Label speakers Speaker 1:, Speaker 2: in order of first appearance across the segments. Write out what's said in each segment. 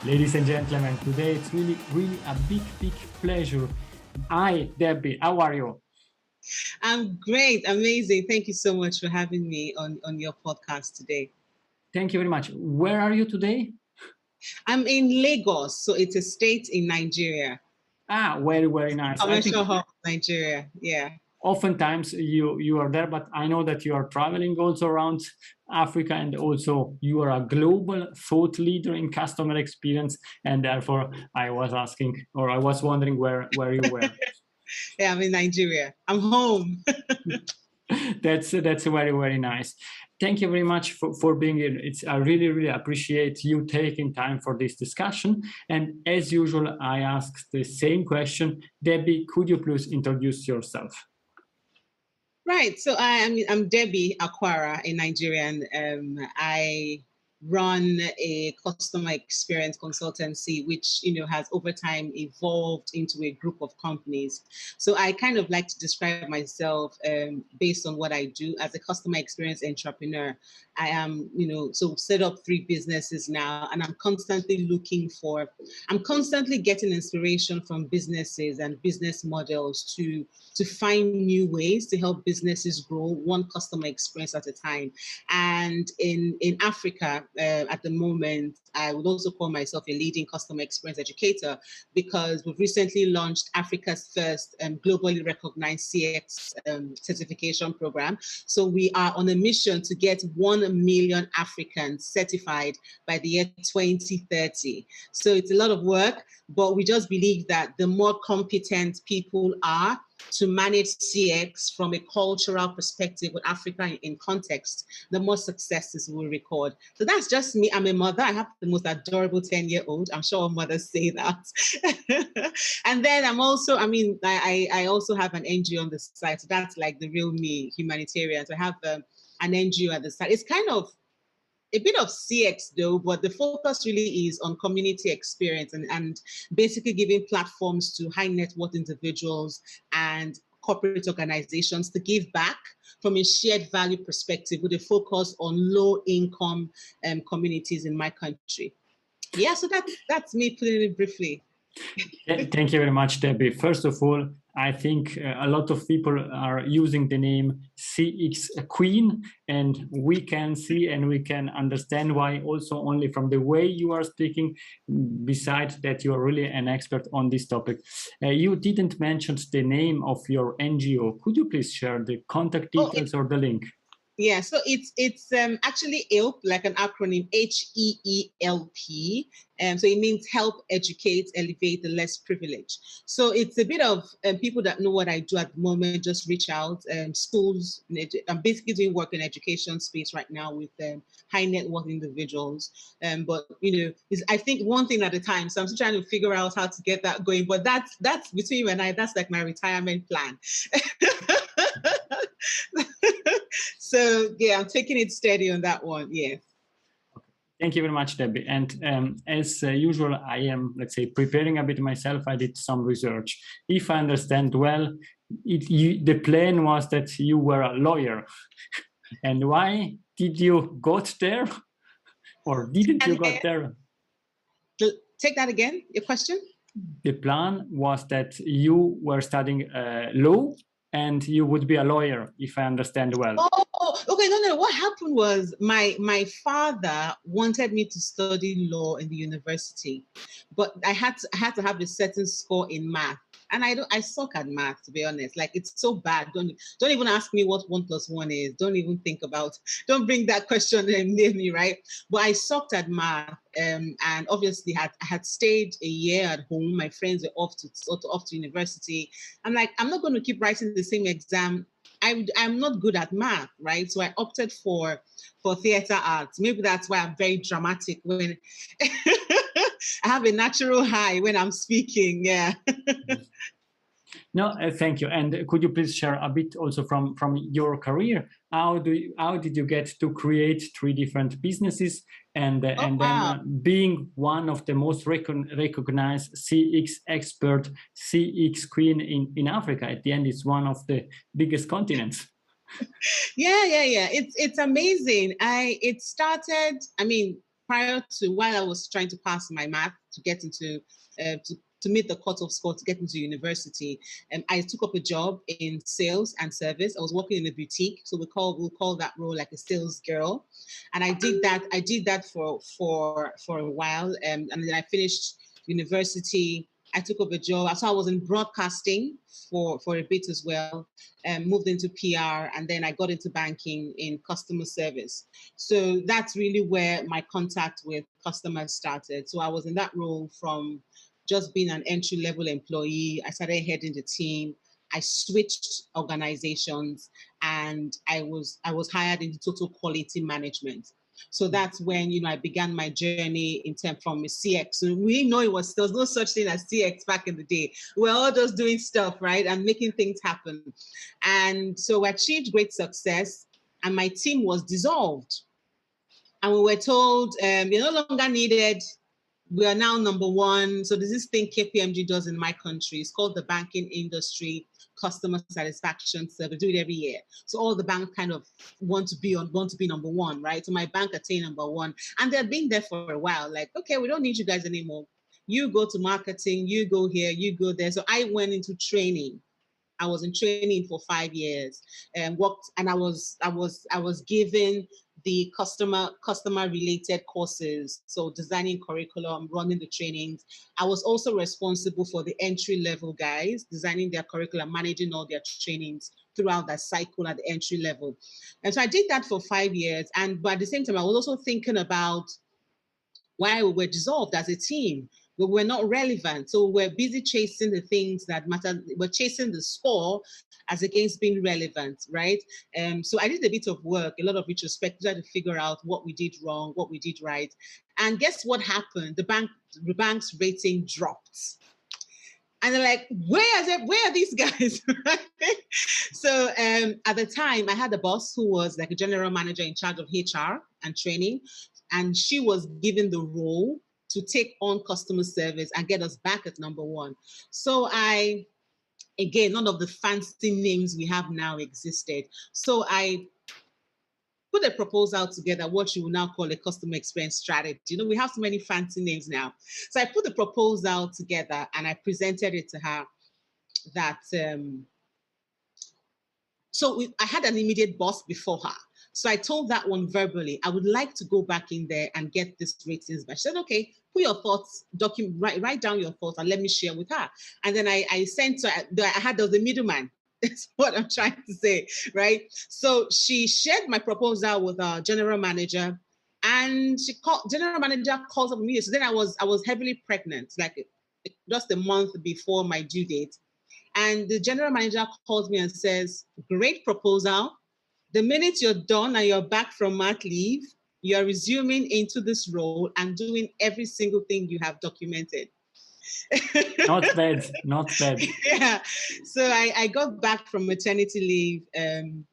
Speaker 1: Ladies and gentlemen, today it's really a big pleasure. Hi, deBBie, how are you?
Speaker 2: I'm great, amazing. Thank you so much for having me on your podcast today.
Speaker 1: Thank you very much. Where are you today?
Speaker 2: I'm in Lagos, so it's a state in Nigeria.
Speaker 1: Very nice.
Speaker 2: Commercial hub, Nigeria. Yeah.
Speaker 1: Oftentimes you are there, but I know that you are traveling also around Africa, and also you are a global thought leader in customer experience, and therefore I was wondering where you were.
Speaker 2: Yeah, I'm in Nigeria. I'm home.
Speaker 1: That's very nice. Thank you very much for being here. I really appreciate you taking time for this discussion. And as usual, I ask the same question. deBBie, could you please introduce yourself?
Speaker 2: Right. So I'm deBBie Akwara in Nigeria, and I run a customer experience consultancy, which has over time evolved into a group of companies. So I kind of like to describe myself based on what I do as a customer experience entrepreneur. I am, so set up 3 businesses now, and I'm constantly getting inspiration from businesses and business models to find new ways to help businesses grow one customer experience at a time. And in Africa, at the moment, I would also call myself a leading customer experience educator, because we've recently launched Africa's first globally recognized CX certification program. So we are on a mission to get 1 million Africans certified by the year 2030. So it's a lot of work, but we just believe that the more competent people are to manage CX from a cultural perspective with Africa in context, the more successes we'll record. So that's just me. I'm a mother. I have the most adorable 10-year-old. I'm sure all mothers say that. And then I also have an NGO on the side. So that's like the real me, Humanitarian. So I have an NGO at the side. It's kind of a bit of CX though, but the focus really is on community experience and basically giving platforms to high net worth individuals and corporate organizations to give back from a shared value perspective, with a focus on low income communities in my country. Yeah, so that's me putting it briefly.
Speaker 1: Thank you very much, deBBie. First of all, I think a lot of people are using the name CX Queen, and we can see and we can understand why also only from the way you are speaking, besides that you are really an expert on this topic. You didn't mention the name of your NGO. Could you please share the contact details or the link?
Speaker 2: Yeah, so it's actually HELP, like an acronym, HEELP. So it means help, educate, elevate the less privileged. So it's a bit of people that know what I do at the moment, just reach out. Schools, I'm basically doing work in education space right now with high net worth individuals. But I think one thing at a time. So I'm still trying to figure out how to get that going. But that's between you and I. That's like my retirement plan. So yeah, I'm taking it steady on that one. Yeah.
Speaker 1: Okay. Thank you very much, deBBie. And as usual, I am, let's say, preparing a bit myself. I did some research. If I understand well, the plan was that you were a lawyer. And why did you got there, or didn't you got there?
Speaker 2: Take that again. Your question.
Speaker 1: The plan was that you were studying law, and you would be a lawyer, if I understand well.
Speaker 2: Oh, okay. No. What happened was my father wanted me to study law in the university, but I had to have a certain score in math. And I suck at math, to be honest. Like, it's so bad. Don't even ask me what 1 + 1 is. Don't even think about. Don't bring that question near me, right? But I sucked at math, and obviously I had stayed a year at home. My friends were off to university. I'm like, I'm not going to keep writing the same exam. I'm not good at math, right? So I opted for theater arts. Maybe that's why I'm very dramatic when I have a natural high when I'm speaking. Yeah.
Speaker 1: No, thank you. And could you please share a bit also from your career? How did you get to create 3 different businesses and then being one of the most recognized CX expert, CX queen in Africa? At the end, it's one of the biggest continents.
Speaker 2: Yeah. It's amazing. It started. I mean, prior to, while I was trying to pass my math to get into, to meet the cutoff score to get into university, I took up a job in sales and service. I was working in a boutique, so we'll call that role like a sales girl, and I did that. I did that for a while, and then I finished university. I took up a job. So I was in broadcasting for a bit as well, moved into PR, and then I got into banking in customer service. So that's really where my contact with customers started. So I was in that role from just being an entry-level employee. I started heading the team. I switched organizations, and I was hired into total quality management. So that's when, I began my journey in terms from CX. So we know there was no such thing as CX back in the day. We're all just doing stuff, right, and making things happen. And so we achieved great success, and my team was dissolved. And we were told, you're no longer needed. We are now number one. So there's this thing KPMG does in my country. It's called the Banking Industry Customer Satisfaction Survey. Do it every year. So all the banks kind of want to be number one, right? So my bank attained number one, and they've been there for a while. Like, okay, we don't need you guys anymore. You go to marketing. You go here. You go there. So I went into training. I was in training for 5 years and worked, and I was given the customer related courses. So designing curriculum, running the trainings. I was also responsible for the entry level guys, designing their curriculum, managing all their trainings throughout that cycle at the entry level. And so I did that for 5 years. But at the same time, I was also thinking about why we were dissolved as a team. We were not relevant. So we're busy chasing the things that matter. We're chasing the score as against being relevant, right? So I did a bit of work, a lot of retrospective, to figure out what we did wrong, what we did right. And guess what happened? The bank's rating dropped. And they're like, where are these guys? So at the time, I had a boss who was like a general manager in charge of HR and training. And she was given the role to take on customer service and get us back at number one. So again, none of the fancy names we have now existed. So I put a proposal together, what you will now call a customer experience strategy. We have so many fancy names now. So I put the proposal together and I presented it to her that, I had an immediate boss before her. So I told that one verbally, I would like to go back in there and get this ratings back. She said, okay, put your thoughts, write down your thoughts and let me share with her. And then I sent her, there was a middleman. That's what I'm trying to say, right? So she shared my proposal with our general manager, and general manager calls up me. So then I was heavily pregnant, like just a month before my due date. And the general manager calls me and says, great proposal. The minute you're done and you're back from mat leave, you're resuming into this role and doing every single thing you have documented.
Speaker 1: Not bad, not bad.
Speaker 2: Yeah. So I got back from maternity leave and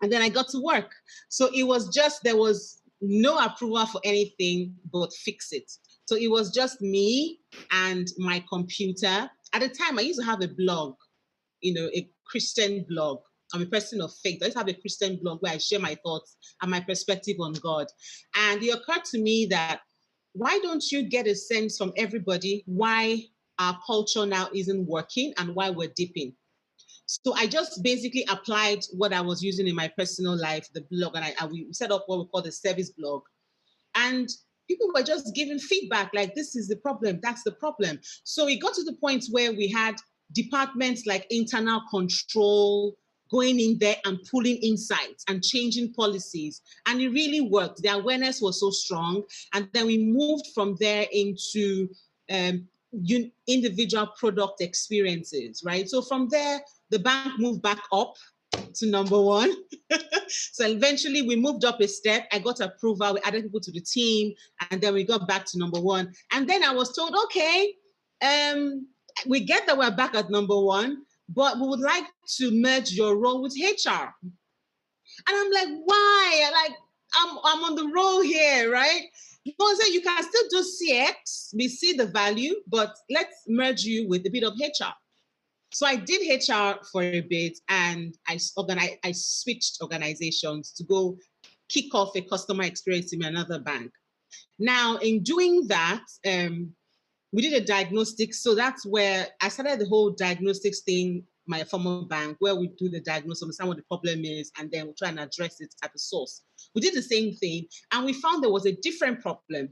Speaker 2: then I got to work. So it was just, there was no approval for anything but fix it. So it was just me and my computer. At the time, I used to have a blog, a Christian blog. I'm a person of faith. I used to have a Christian blog where I share my thoughts and my perspective on God. And it occurred to me that why don't you get a sense from everybody why our culture now isn't working and why we're dipping? So I just basically applied what I was using in my personal life, the blog, and we set up what we call the service blog. And people were just giving feedback like, this is the problem, that's the problem. So it got to the point where we had departments like internal control going in there and pulling insights and changing policies. And it really worked. The awareness was so strong. And then we moved from there into individual product experiences, right? So from there, the bank moved back up to number one. So eventually we moved up a step. I got approval. We added people to the team. And then we got back to number one. And then I was told, okay, we get that we're back at number one, but we would like to merge your role with HR. And I'm like, why? Like, I'm on the roll here, right? No, so you can still do CX, we see the value, but let's merge you with a bit of HR. So I did HR for a bit, and I switched organizations to go kick off a customer experience in another bank. Now, in doing that, we did a diagnostics. So that's where I started the whole diagnostics thing, my former bank, where we do the diagnosis, understand what the problem is, and then we try and address it at the source. We did the same thing, and we found there was a different problem,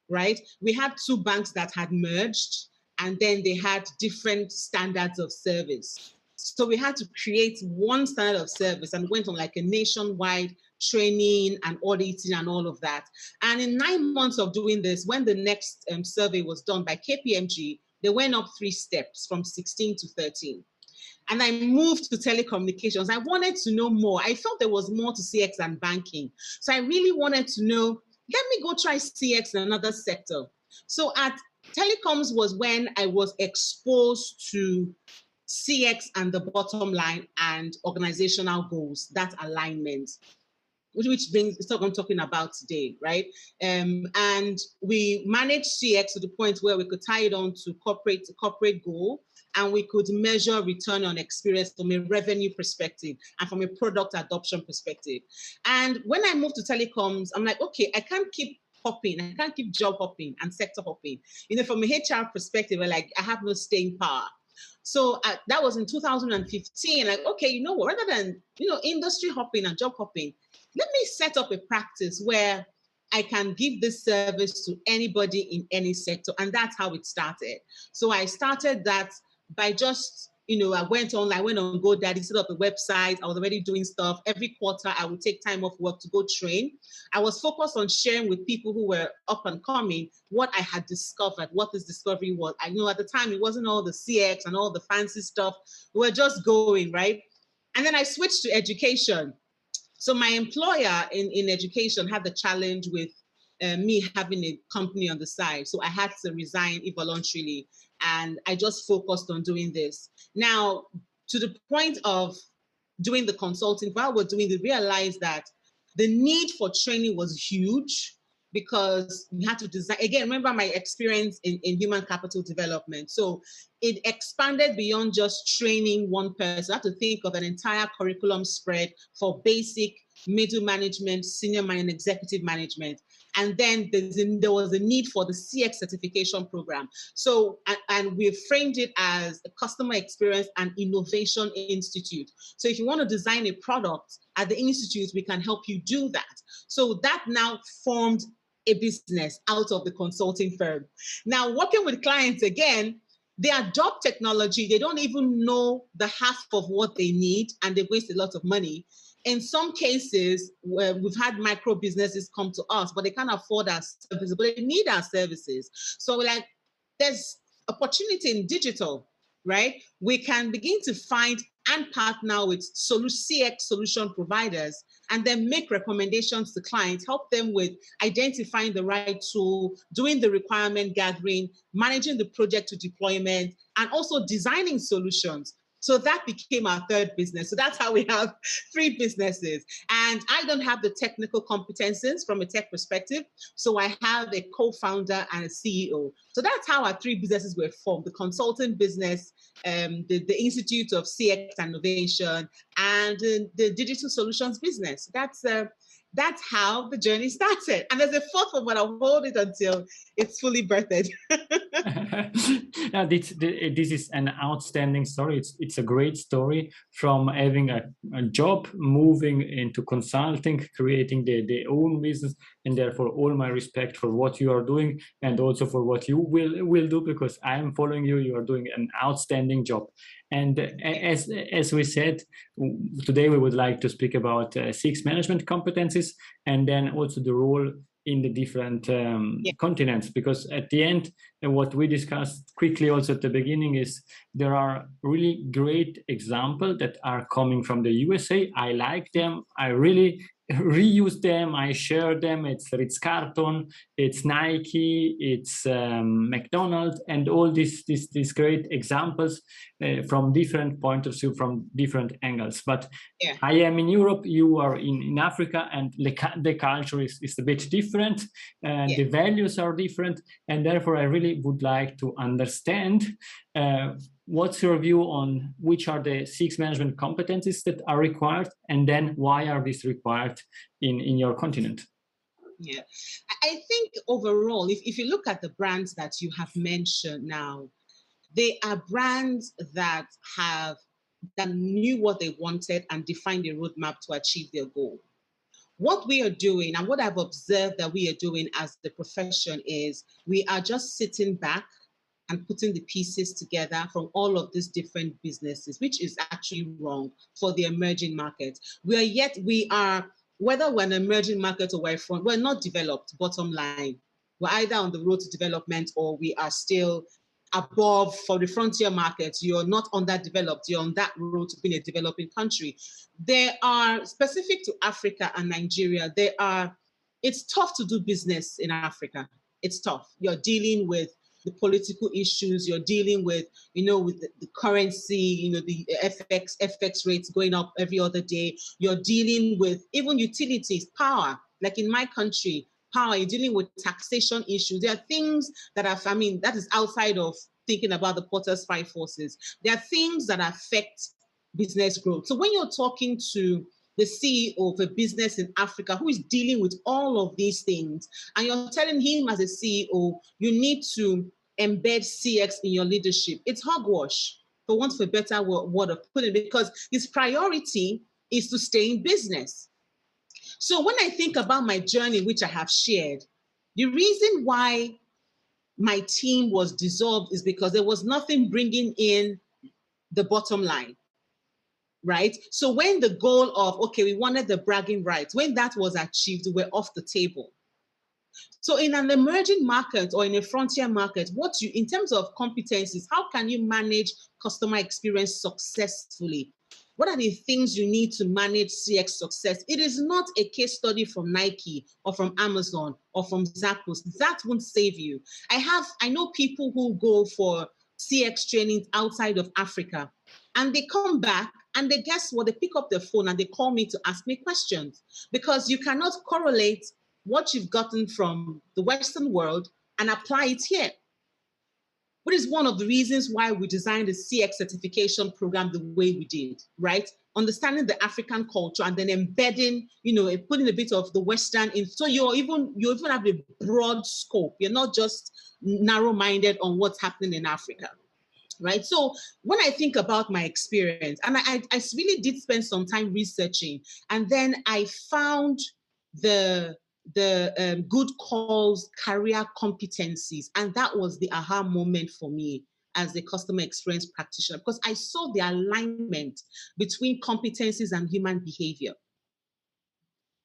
Speaker 2: right? We had two banks that had merged, and then they had different standards of service. So we had to create one standard of service and went on like a nationwide training and auditing and all of that. And in 9 months of doing this, when the next survey was done by KPMG, they went up 3 steps from 16 to 13. And I moved to telecommunications. I wanted to know more. I felt there was more to CX than banking. So I really wanted to know, let me go try CX in another sector. So at telecoms was when I was exposed to CX and the bottom line and organizational goals, that alignment, which brings what I'm talking about today, right? And we managed CX to the point where we could tie it on to corporate goal, and we could measure return on experience from a revenue perspective and from a product adoption perspective. And when I moved to telecoms, I'm like, okay, I can't keep hopping, I can't keep job hopping and sector hopping. You know, from a HR perspective, we're like, I have no staying power. So that was in 2015. Like, okay, you know what? Rather than industry hopping and job hopping, let me set up a practice where I can give this service to anybody in any sector, and that's how it started. So I started that by just I went online, went on GoDaddy, set up a website. I was already doing stuff. Every quarter, I would take time off work to go train. I was focused on sharing with people who were up and coming what I had discovered, what this discovery was. I know at the time, it wasn't all the CX and all the fancy stuff. We were just going, right? And then I switched to education. So my employer in education had the challenge with me having a company on the side. So I had to resign involuntarily, and I just focused on doing this. Now, to the point of doing the consulting, while we're doing it, realized that the need for training was huge, because we had to design, again, remember my experience in human capital development. So it expanded beyond just training one person. I had to think of an entire curriculum spread for basic, middle management, senior management, executive management. And then there was a need for the CX certification program. So, and we framed it as a customer experience and innovation institute. So if you want to design a product at the institute, we can help you do that. So that now formed a business out of the consulting firm. Now, working with clients, again, they adopt technology. They don't even know the half of what they need, and they waste a lot of money. In some cases, where we've had micro businesses come to us, but they can't afford our services, but they need our services. So we're like, there's opportunity in digital, right? We can begin to find and partner with CX solution providers, and then make recommendations to clients, help them with identifying the right tool, doing the requirement gathering, managing the project to deployment, and also designing solutions. So that became our third business. So that's how we have 3 businesses. And I don't have the technical competencies from a tech perspective. So I have a co-founder and a CEO. So that's how our 3 businesses were formed: the consulting business, the Institute of CX Innovation, and the digital solutions business. That's how the journey started. And there's a 4th one, but I'll hold it until it's fully birthed.
Speaker 1: Now, this is an outstanding story. It's a great story, from having a job, moving into consulting, creating their own business, and therefore all my respect for what you are doing, and also for what you will do, because I am following you. You are doing an outstanding job. And as we said, today we would like to speak about 6 management competencies, and then also the role in the different continents, because at the end, and what we discussed quickly also at the beginning, is there are really great examples that are coming from the USA. I like them. I really reuse them. I share them. It's Ritz-Carlton, it's Nike, it's McDonald's, and all these great examples from different point of view, from different angles. But I am in Europe, you are in Africa, and the culture is a bit different, and the values are different, and therefore I really would like to understand what's your view on which are the 6 management competencies that are required, and then why are these required in your continent?
Speaker 2: Yeah. I think overall, if you look at the brands that you have mentioned now, they are brands that knew what they wanted and defined a roadmap to achieve their goal. What we are doing and what I've observed that we are doing as the profession is we are just sitting back and putting the pieces together from all of these different businesses, which is actually wrong for the emerging market. We are, whether we're an emerging market or we're not developed, bottom line. We're either on the road to development or we are still above. For the frontier markets, you're not underdeveloped, you're on that road to being a developing country. There are, specific to Africa and Nigeria, it's tough to do business in Africa. It's tough. You're dealing with the political issues, you're dealing with, with the currency, the FX rates going up every other day. You're dealing with even utilities, power, like in my country, power, you're dealing with taxation issues. There are things that that is outside of thinking about the Potter's five forces. There are things that affect business growth. So when you're talking to the CEO of a business in Africa who is dealing with all of these things, and you're telling him as a CEO, you need to embed CX in your leadership, it's hogwash, for want of a better word of putting it, because his priority is to stay in business. So when I think about my journey, which I have shared, the reason why my team was dissolved is because there was nothing bringing in the bottom line, right? So when the goal of, okay, we wanted the bragging rights, when that was achieved, we're off the table. So in an emerging market or in a frontier market, in terms of competencies, how can you manage customer experience successfully? What are the things you need to manage CX success? It is not a case study from Nike or from Amazon or from Zappos. That won't save you. I know people who go for CX trainings outside of Africa, and they come back and guess what? They pick up their phone and they call me to ask me questions, because you cannot correlate what you've gotten from the Western world and apply it here. What is one of the reasons why we designed the CX certification program the way we did, right? Understanding the African culture and then embedding, putting a bit of the Western in. So you even have a broad scope. You're not just narrow-minded on what's happening in Africa, right? So when I think about my experience, and I really did spend some time researching, and then I found the Good Calls career competencies, and that was the aha moment for me as a customer experience practitioner, because I saw the alignment between competencies and human behavior,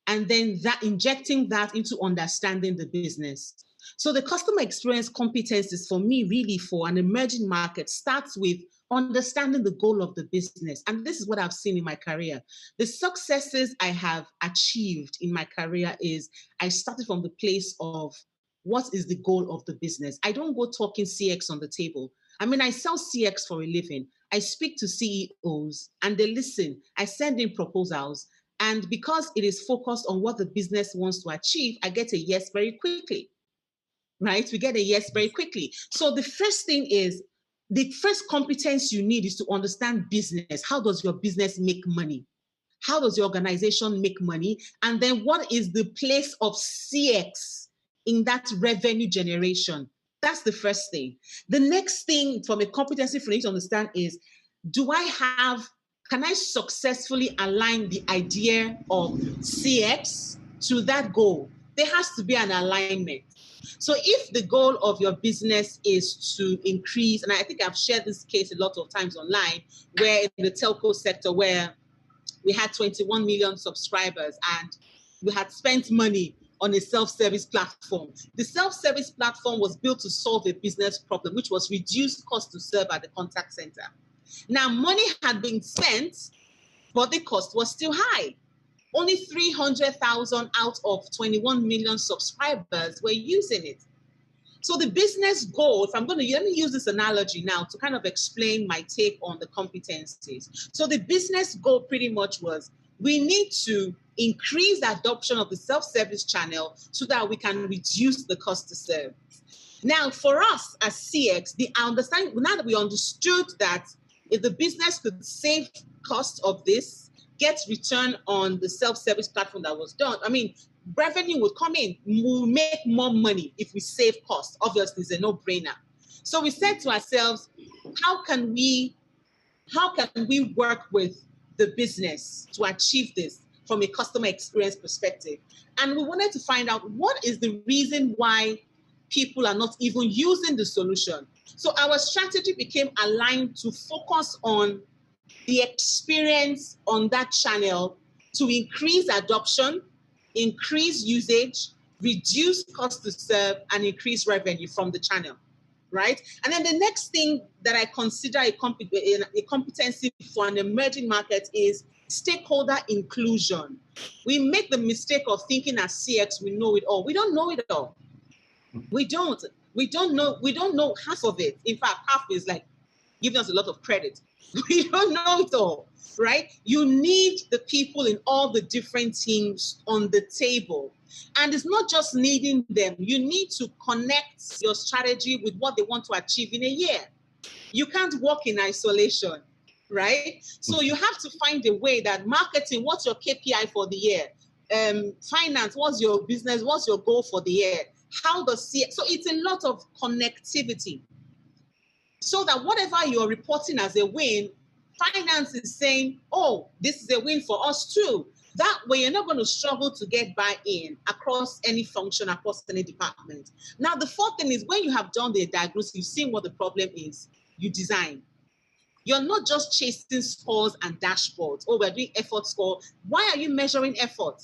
Speaker 2: and then injecting that into understanding the business. So the customer experience competencies for me, really for an emerging market, starts with understanding the goal of the business. And this is what I've seen in my career. The successes I have achieved in my career is I started from the place of what is the goal of the business. I don't go talking CX on the table. I sell CX for a living. I speak to CEOs and they listen. I send in proposals. And because it is focused on what the business wants to achieve, I get a yes very quickly, right? We get a yes very quickly. So the first competence you need is to understand business. How does your business make money? How does your organization make money? And then what is the place of CX in that revenue generation? That's the first thing. The next thing from a competency for you to understand is, can I successfully align the idea of CX to that goal? There has to be an alignment. So if the goal of your business is to increase, and I think I've shared this case a lot of times online, where in the telco sector, where we had 21 million subscribers and we had spent money on a self-service platform. The self-service platform was built to solve a business problem, which was reduced cost to serve at the contact center. Now, money had been spent, but the cost was still high. Only 300,000 out of 21 million subscribers were using it. So the business goal, let me use this analogy now to kind of explain my take on the competencies. So the business goal pretty much was, we need to increase the adoption of the self-service channel so that we can reduce the cost to serve. Now, for us as CX, now that we understood that if the business could save cost of this, get return on the self-service platform that was done, revenue would come in. We'll make more money if we save costs. Obviously, it's a no-brainer. So we said to ourselves, how can we work with the business to achieve this from a customer experience perspective? And we wanted to find out what is the reason why people are not even using the solution. So our strategy became aligned to focus on the experience on that channel to increase adoption, increase usage, reduce cost to serve, and increase revenue from the channel, right? And then the next thing that I consider a competency for an emerging market is stakeholder inclusion. We make the mistake of thinking as CX, we know it all. We don't know it all. We don't know half of it. In fact, half is like giving us a lot of credit. We don't know it all, right? You need the people in all the different teams on the table. And it's not just needing them. You need to connect your strategy with what they want to achieve in a year. You can't work in isolation, right? So you have to find a way that marketing, what's your KPI for the year? Finance, what's your business? What's your goal for the year? How does CX? So it's a lot of connectivity. So that whatever you're reporting as a win, finance is saying, oh, this is a win for us too. That way, you're not going to struggle to get buy-in across any function, across any department. Now, the fourth thing is when you have done the diagnosis, you've seen what the problem is, you design. You're not just chasing scores and dashboards. Oh, we're doing effort score. Why are you measuring effort?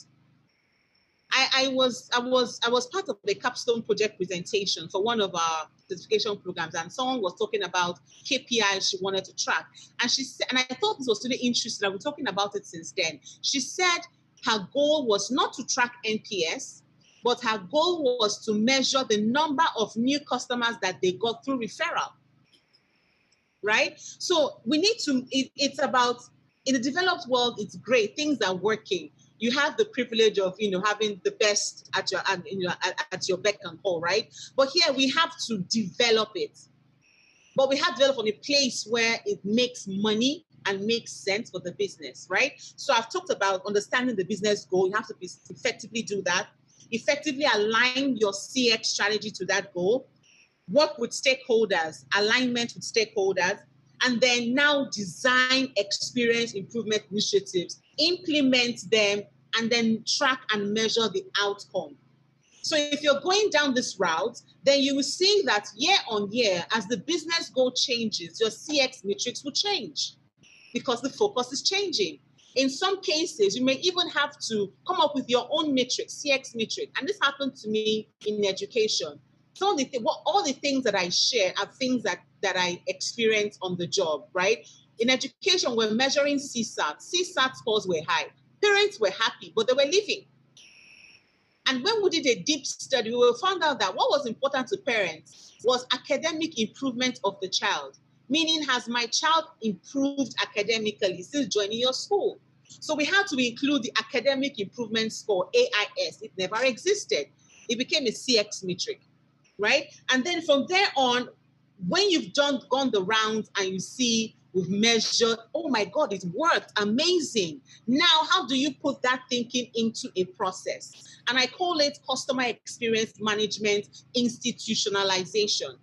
Speaker 2: I was part of the capstone project presentation for one of our certification programs, and someone was talking about KPIs she wanted to track. And she said, and I thought this was really interesting, I've been talking about it since then. She said her goal was not to track NPS, but her goal was to measure the number of new customers that they got through referral. Right? So we need to, it's about, in the developed world, it's great, things are working. You have the privilege of, having the best at your beck and call, right? But here we have to develop it. But we have to develop on a place where it makes money and makes sense for the business, right? So I've talked about understanding the business goal. You have to effectively do that. Effectively align your CX strategy to that goal. Work with stakeholders, alignment with stakeholders, and then now design experience improvement initiatives, implement them, and then track and measure the outcome. So if you're going down this route, then you will see that year on year, as the business goal changes, your CX metrics will change because the focus is changing. In some cases, you may even have to come up with your own metric, CX metric. And this happened to me in education. So all the things that I share are things that I experience on the job, right? In education, we're measuring CSAT. CSAT scores were high. Parents were happy, but they were leaving. And when we did a deep study, we found out that what was important to parents was academic improvement of the child. Meaning, has my child improved academically since joining your school? So we had to include the academic improvement score, AIS. It never existed. It became a CX metric, right? And then from there on, when you've gone the rounds and you see we've measured, oh my God, it worked, amazing. Now, how do you put that thinking into a process? And I call it customer experience management institutionalization.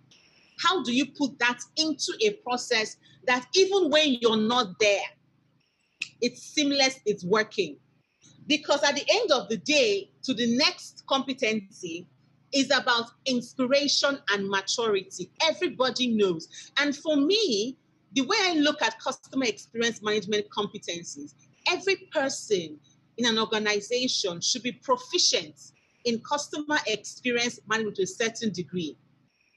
Speaker 2: How do you put that into a process that even when you're not there, it's seamless, it's working? Because at the end of the day, to the next competency, is about inspiration and maturity. Everybody knows. And for me, the way I look at customer experience management competencies, every person in an organization should be proficient in customer experience management to a certain degree,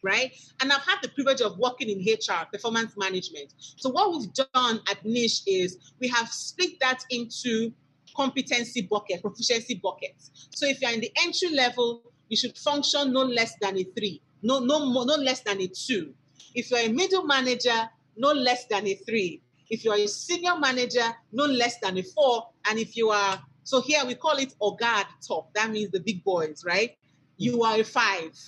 Speaker 2: right? And I've had the privilege of working in HR, performance management. So what we've done at Niche is we have split that into competency bucket, proficiency buckets. So if you're in the entry level, you should function no less than a 3, no less than a 2. If you're a middle manager, no less than a 3. If you're a senior manager, no less than a 4. And if you are, so here we call it Oga at the top. That means the big boys, right? You are a 5.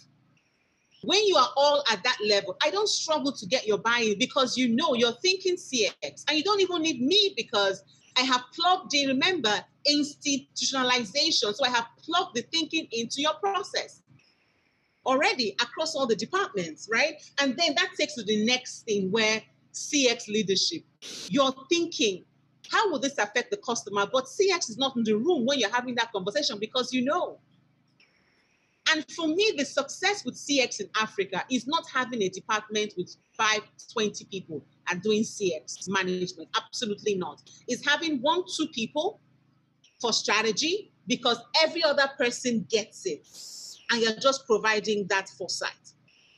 Speaker 2: When you are all at that level, I don't struggle to get your buy-in because you know you're thinking CX, and you don't even need me because I have plugged in, remember, institutionalization. So I have plugged the thinking into your process already across all the departments, right? And then that takes to the next thing where CX leadership, you're thinking, how will this affect the customer? But CX is not in the room when you're having that conversation because you know. And for me, the success with CX in Africa is not having a department with 20 people and doing CX management. Absolutely not. It's having 1, 2 people for strategy because every other person gets it. And you're just providing that foresight.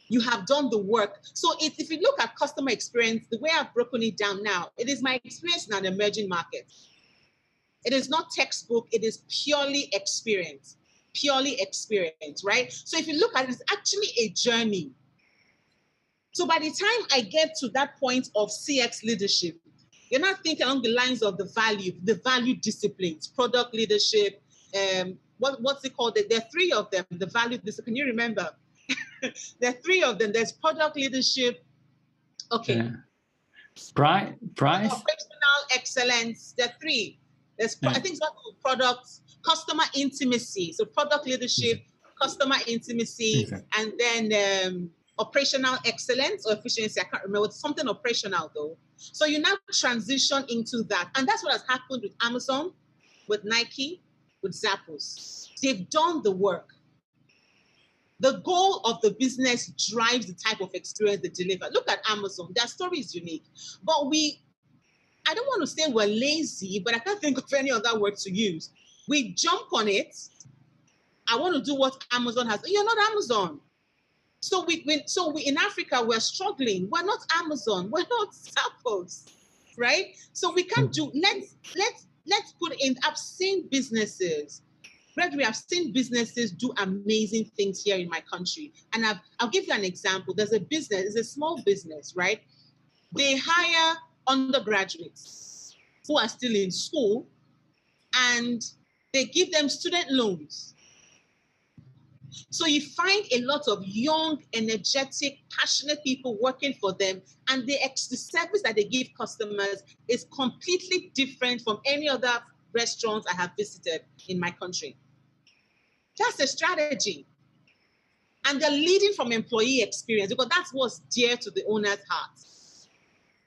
Speaker 2: You have done the work. So if you look at customer experience, the way I've broken it down now, it is my experience in an emerging market. It is not textbook, it is purely experience. Purely experience, right? So if you look at it, it's actually a journey. So by the time I get to that point of CX leadership, you're not thinking along the lines of the value disciplines, product leadership, what's it called? There are 3 of them, the value discipline. Can you remember? There are 3 of them. There's product leadership. Okay.
Speaker 1: Price.
Speaker 2: Operational excellence. There are 3. There's, I think it's called products, customer intimacy. So product leadership, customer intimacy, and then operational excellence or efficiency. I can't remember. It's something operational though. So you now transition into that. And that's what has happened with Amazon, with Nike, with Zappos. They've done the work. The goal of the business drives the type of experience they deliver. Look at Amazon. Their story is unique. But I don't want to say we're lazy, but I can't think of any other word to use. We jump on it. I want to do what Amazon has. You're not Amazon. So we in Africa, we're struggling. We're not Amazon. We're not Zappos, right? So we can't do, let's put in, I've seen businesses, Gregory, I've seen businesses do amazing things here in my country. And I'll give you an example. There's a business, it's a small business, right? They hire undergraduates who are still in school and they give them student loans. So you find a lot of young, energetic, passionate people working for them, and the service that they give customers is completely different from any other restaurants I have visited in my country. That's a strategy. And they're leading from employee experience because that's what's dear to the owner's heart.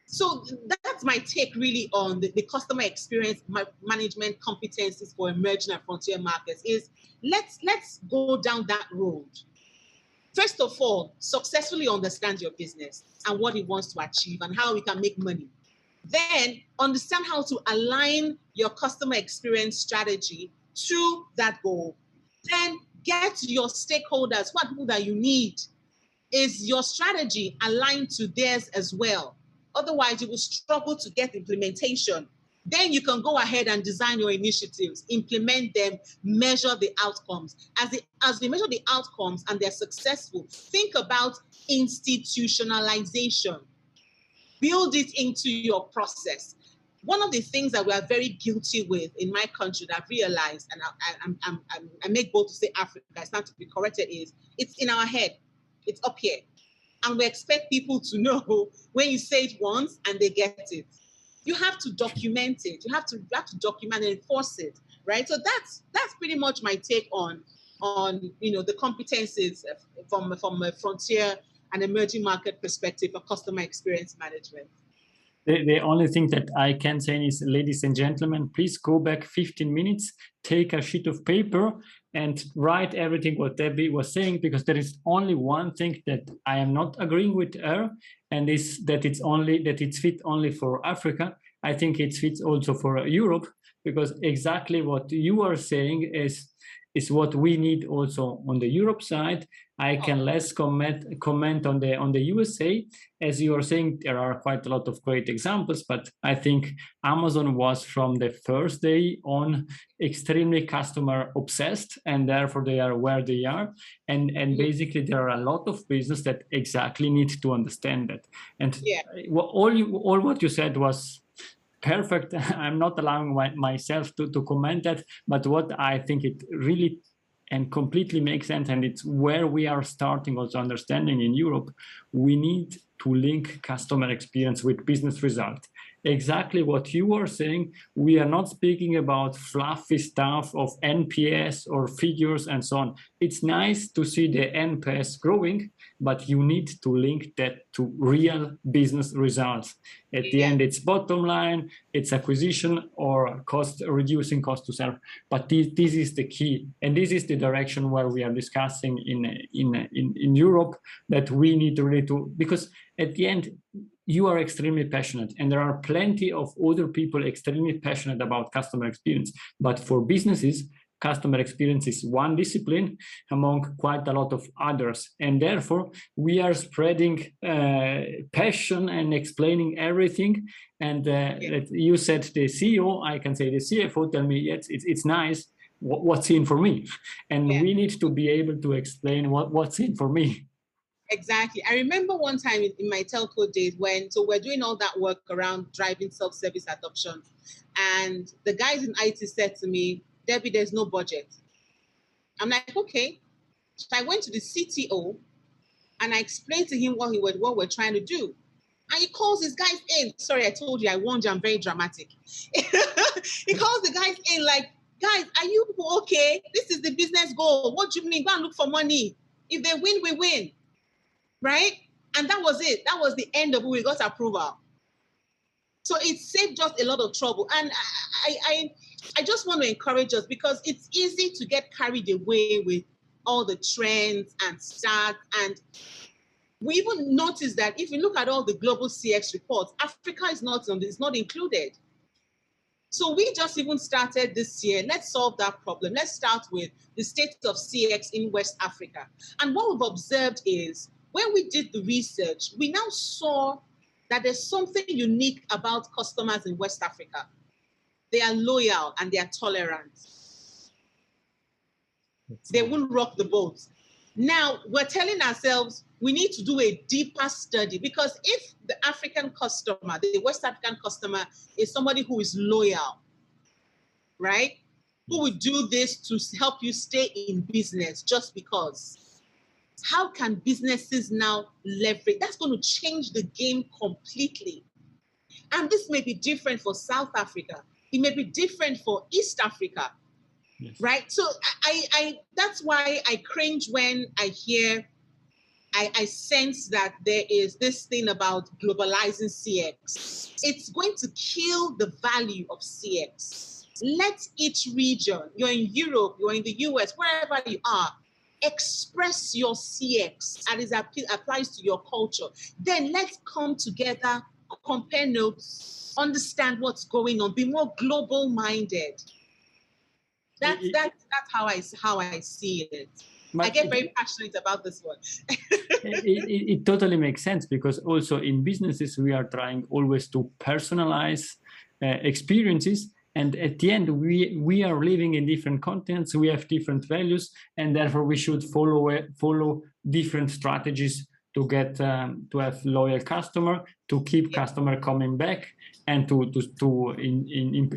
Speaker 2: So that's my take really on the customer experience management competencies for emerging and frontier markets is let's go down that road. First of all, successfully understand your business and what it wants to achieve and how we can make money. Then understand how to align your customer experience strategy to that goal. Then get your stakeholders, what people that you need. Is your strategy aligned to theirs as well? Otherwise, you will struggle to get implementation. Then you can go ahead and design your initiatives, implement them, measure the outcomes. As they measure the outcomes and they're successful, think about institutionalization. Build it into your process. One of the things that we are very guilty with in my country that I've realized, and I make bold to say Africa, it's not to be corrected, is it's in our head. It's up here. And we expect people to know when you say it once and they get it. You have to document it. You have to document and enforce it, right? So that's pretty much my take on the competencies from a frontier and emerging market perspective of customer experience management.
Speaker 1: The only thing that I can say is, ladies and gentlemen, please go back 15 minutes, take a sheet of paper and write everything what deBBie was saying, because there is only one thing that I am not agreeing with her, and is that it's fit only for Africa. I think it fits also for Europe, because exactly what you are saying is what we need also on the Europe side. I can less comment on the USA. As you are saying, there are quite a lot of great examples, but I think Amazon was from the first day on extremely customer obsessed, and therefore they are where they are. And basically there are a lot of business that exactly need to understand that. And all what you said was perfect. I'm not allowing myself to comment that, but what I think it really and completely makes sense, and it's where we are starting also understanding in Europe, we need to link customer experience with business result. exactly what you are saying. We are not speaking about fluffy stuff of NPS or figures and so on. It's nice to see the NPS growing, but you need to link that to real business results. At the end, it's bottom line, it's acquisition or reducing cost to serve. But this is the key, and this is the direction where we are discussing in Europe, that we need really to, because at the end, you are extremely passionate, and there are plenty of other people extremely passionate about customer experience. But for businesses, customer experience is one discipline among quite a lot of others. And therefore, we are spreading passion and explaining everything. And you said the CEO, I can say the CFO, tell me, yes, it's nice, what's in for me? And we need to be able to explain what's in for me.
Speaker 2: Exactly. I remember one time in my telco days so we're doing all that work around driving self-service adoption. And the guys in IT said to me, deBBie, there's no budget. I'm like, okay. So I went to the CTO and I explained to him what we're trying to do. And he calls his guys in. Sorry, I told you, I warned you, I'm very dramatic. He calls the guys in like, guys, are you people okay? This is the business goal. What do you mean? Go and look for money. If they win, we win. Right? And that was it. That was the end of it. We got approval. So it saved us a lot of trouble. And I just want to encourage us, because it's easy to get carried away with all the trends and stats. And we even noticed that if you look at all the global CX reports, Africa is not included. So we just even started this year. Let's solve that problem. Let's start with the state of CX in West Africa. And what we've observed is, when we did the research, we now saw that there's something unique about customers in West Africa. They are loyal and they are tolerant. They won't rock the boat. Now, we're telling ourselves we need to do a deeper study, because if the African customer, the West African customer, is somebody who is loyal, right? Who would do this to help you stay in business just because. How can businesses now leverage? That's going to change the game completely. And this may be different for South Africa. It may be different for East Africa, right? So that's why I cringe when I sense that there is this thing about globalizing CX. It's going to kill the value of CX. Let each region, you're in Europe, you're in the US, wherever you are, express your CX as it applies to your culture. Then let's come together, compare notes, understand what's going on, be more global minded. That's how I see it. I get very passionate about this one.
Speaker 1: it totally makes sense, because also in businesses we are trying always to personalize experiences. And at the end, we are living in different continents, we have different values, and therefore we should follow different strategies to get to have loyal customer, to keep customer coming back, and to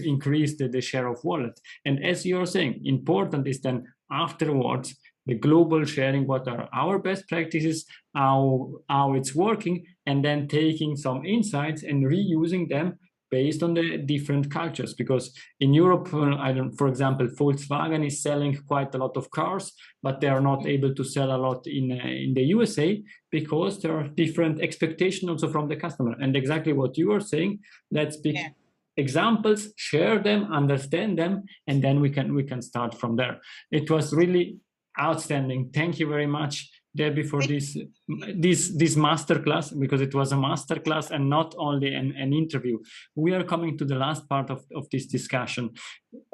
Speaker 1: increase the share of wallet. And as you're saying, important is then afterwards the global sharing, what are our best practices, how it's working, and then taking some insights and reusing them based on the different cultures. Because in Europe, for example, Volkswagen is selling quite a lot of cars, but they are not able to sell a lot in the USA, because there are different expectations also from the customer. And exactly what you are saying, let's pick examples, share them, understand them, and then we can start from there. It was really outstanding. Thank you very much, deBBie, for this masterclass, because it was a masterclass and not only an interview. We are coming to the last part of this discussion.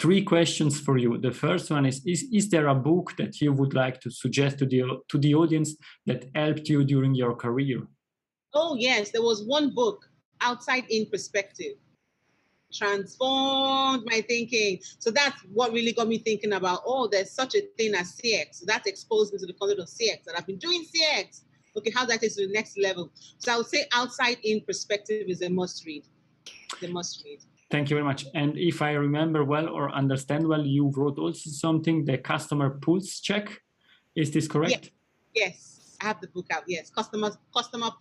Speaker 1: 3 questions for you. The first one is there a book that you would like to suggest to the audience that helped you during your career?
Speaker 2: Oh yes, there was one book, Outside In Perspective. Transformed my thinking. So that's what really got me thinking about, there's such a thing as CX. So that exposed me to the concept of CX, and I've been doing CX. Okay, how that is to the next level. So I would say Outside In Perspective is a must read. The must read.
Speaker 1: Thank you very much. And if I remember well or understand well, you wrote also something, the customer pulse check. Is this correct?
Speaker 2: Yes. I have the book out. Yes, customer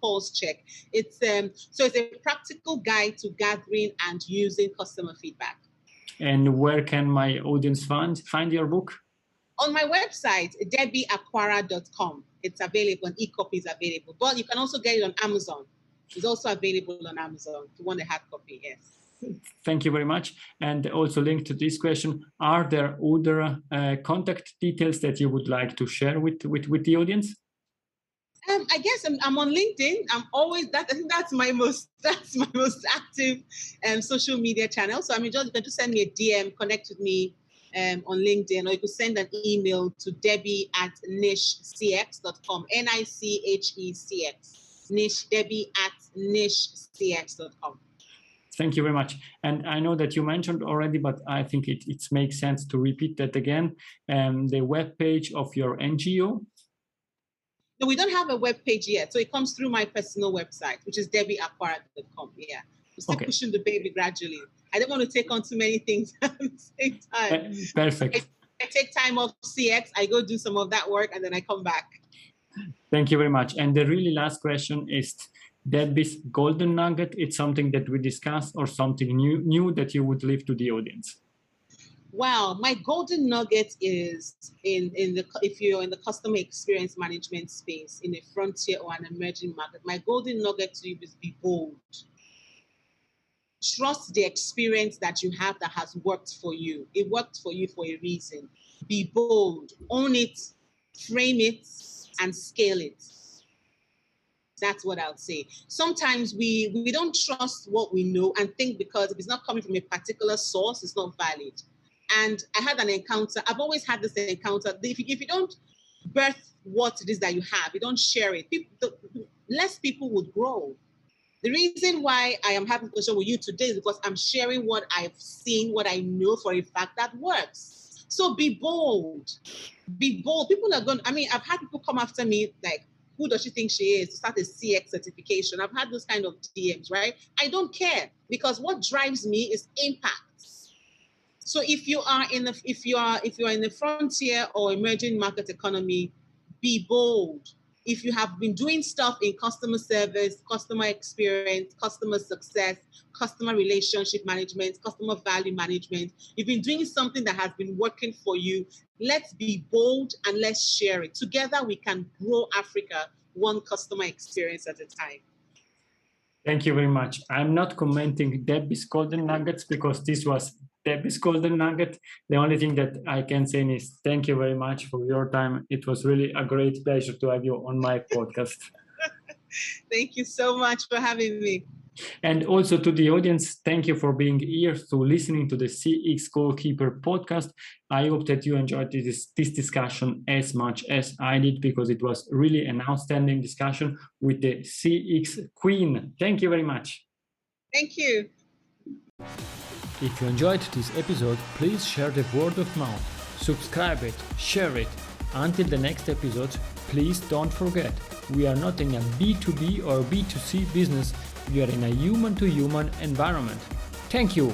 Speaker 2: pulse check. It's so it's a practical guide to gathering and using customer feedback.
Speaker 1: And where can my audience find your book?
Speaker 2: On my website, deBBieAkwara.com. It's available, and e-copy is available. But you can also get it on Amazon. It's also available on Amazon if you want a hard copy, yes.
Speaker 1: Thank you very much. And also linked to this question, are there other contact details that you would like to share with the audience?
Speaker 2: I guess I'm on LinkedIn. I'm always that. I think that's my most active social media channel. So you can just send me a DM, connect with me on LinkedIn, or you could send an email to deBBie@nichecx.com. NICHECX. deBBie@nichecx.com.
Speaker 1: Thank you very much. And I know that you mentioned already, but I think it makes sense to repeat that again. The webpage of your NGO.
Speaker 2: No, we don't have a web page yet. So it comes through my personal website, which is deBBieAkwara.com. Yeah. We're still pushing the baby gradually. I don't want to take on too many things at the same time.
Speaker 1: Perfect.
Speaker 2: I take time off CX, I go do some of that work, and then I come back.
Speaker 1: Thank you very much. And the really last question is deBBie's golden nugget. It's something that we discussed or something new that you would leave to the audience.
Speaker 2: Wow, my golden nugget is if you're in the customer experience management space in a frontier or an emerging market, my golden nugget to you is be bold. Trust the experience that you have that has worked for you. It worked for you for a reason. Be bold, own it, frame it, and scale it. That's what I'll say. Sometimes we don't trust what we know and think because if it's not coming from a particular source, it's not valid. And I had an encounter. I've always had this encounter. If you don't birth what it is that you have, you don't share it, less people would grow. The reason why I am having a conversation with you today is because I'm sharing what I've seen, what I know for a fact that works. So be bold. Be bold. People are going, I've had people come after me like, who does she think she is to start a CX certification? I've had those kind of DMs, right? I don't care because what drives me is impact. So if you are in the frontier or emerging market economy, be bold. If you have been doing stuff in customer service, customer experience, customer success, customer relationship management, customer value management, you've been doing something that has been working for you, let's be bold and let's share it. Together we can grow Africa one customer experience at a time.
Speaker 1: Thank you very much. I'm not commenting deBBie's golden nuggets because this was deBBie's golden nugget. The only thing that I can say is thank you very much for your time. It was really a great pleasure to have you on my podcast.
Speaker 2: Thank you so much for having me.
Speaker 1: And also to the audience, thank you for being here, to listening to the CX Goalkeeper podcast. I hope that you enjoyed this discussion as much as I did because it was really an outstanding discussion with the CX Queen. Thank you very much.
Speaker 2: Thank you.
Speaker 1: If you enjoyed this episode, please share the word of mouth. Subscribe it, share it. Until the next episode, please don't forget, we are not in a B2B or B2C business, we are in a human-to-human environment. Thank you!